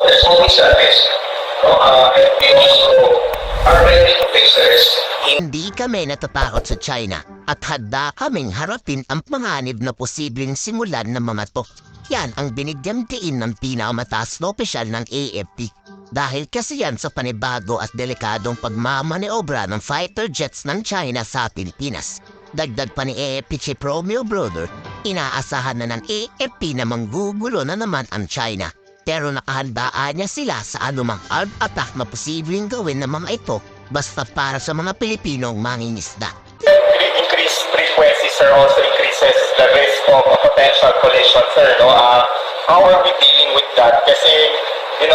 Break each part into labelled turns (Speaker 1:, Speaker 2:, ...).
Speaker 1: There's always that risk. And we also are ready to face the risk.
Speaker 2: Hindi kami natatakot sa China at handa kaming harapin ang panganib na posibleng simulan ng mga to. Yan ang binigyang diin ng pinakamataas na opisyal ng AFP. Dahil kasi yan sa panibago at delikadong pagmamaneobra ng fighter jets ng China sa Pilipinas. Dagdag pa ni AFP Chief Romeo Brother, inaasahan na ng AFP na manggugulo na naman ang China. Pero nakahandaan niya sila sa anumang armed attack na posibleng gawin ng mga ito basta para sa mga Pilipinong mangingisda.
Speaker 3: Increased frequency, sir, also increases the risk of a potential collision, sir. No? How are we dealing with that? Kasi, we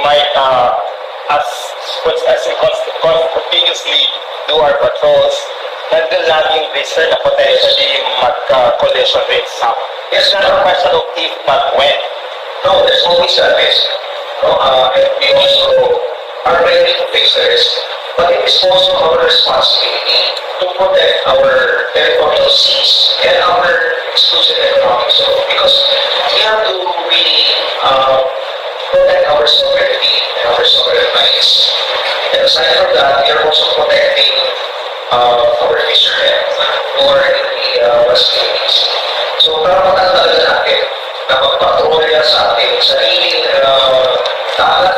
Speaker 3: might, as we continuously do our patrols, nandun laging risk, sir, na potentially mag-collision rates up. It's not a question of if, but when.
Speaker 1: No, there's always that risk. And we also are ready to face the risk. But it is also our responsibility to protect our territorial seas and our exclusive economic zone. Because we have to really protect our sovereignty and our sovereign rights. And aside from that, we are also protecting our fishermen who are in the West Philippines. So, karapatan talaga natin na magpatrolya sa ating sariling dagat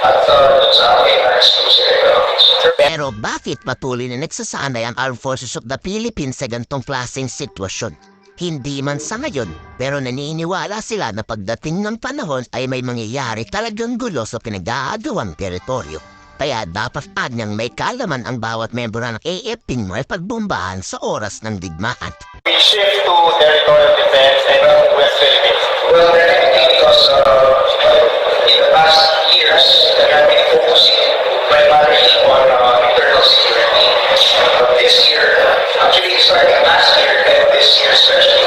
Speaker 1: at doon sa ating exclusive economic zone.
Speaker 2: Pero bakit patuloy na nagsasanay ang Armed Forces of the Philippines sa gantong klaseng sitwasyon? Hindi man sa ngayon, pero naniniwala sila na pagdating ng panahon ay may mangyayari talagang gulo sa pinag-aagawang teritoryo. Kaya dapat anyang may kalaman ang bawat membro ng AFP mo ay pagbombahan sa oras ng digmaan.
Speaker 3: We shift to territorial defense and West Philippines.
Speaker 1: Well, definitely because in the past years, we have been focusing primarily on internal security. This year, actually starting last year and this year especially,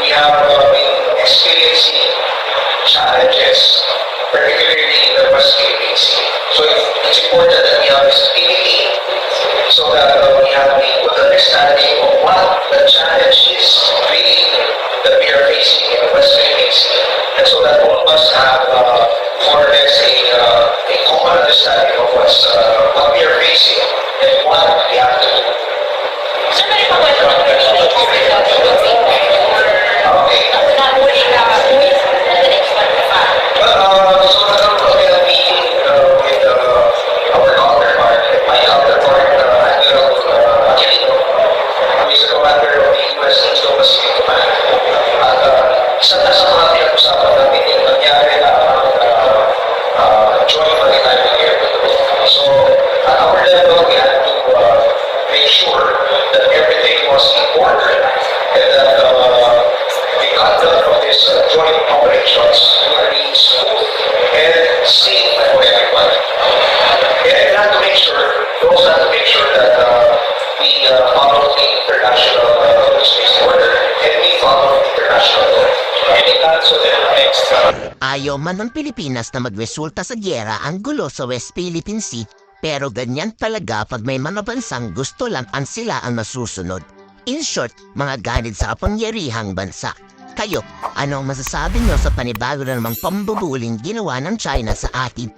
Speaker 1: we have been experiencing challenges, particularly in the West Philippine Sea. So it's important that we have visibility so that we have a good understanding of what the challenge is really that we are facing in the West Philippine Sea. And so that all of us have more or less a common understanding of what we are facing and what we have to do.
Speaker 4: Sir, may pagkwento ng
Speaker 1: Okay. So nagkaroon kami ng meeting with our counterpart, my counterpart, Admiral Aquilino, who is the commander of the U.S. Indo-Pacific Command. At isa na sa mga pinag-usapan natin yung nangyari na joint maritime air patrol. So at our level, we had to make sure that everything was in order and that the conduct of this joint operations will be smooth and safe for everybody. And we have to make sure, we also have to make sure that we follow the international space order and we follow international law. And it also then next.
Speaker 2: Ayaw man ng Pilipinas na magresulta sa gyera ang gulo sa West Philippine Sea, pero ganyan talaga pag may manabansang gusto lang ang sila ang masusunod. In short, mga ganid sa kapangyarihang bansa. Kayo, anong masasabi nyo sa panibago na namang pambubuling ginawa ng China sa atin?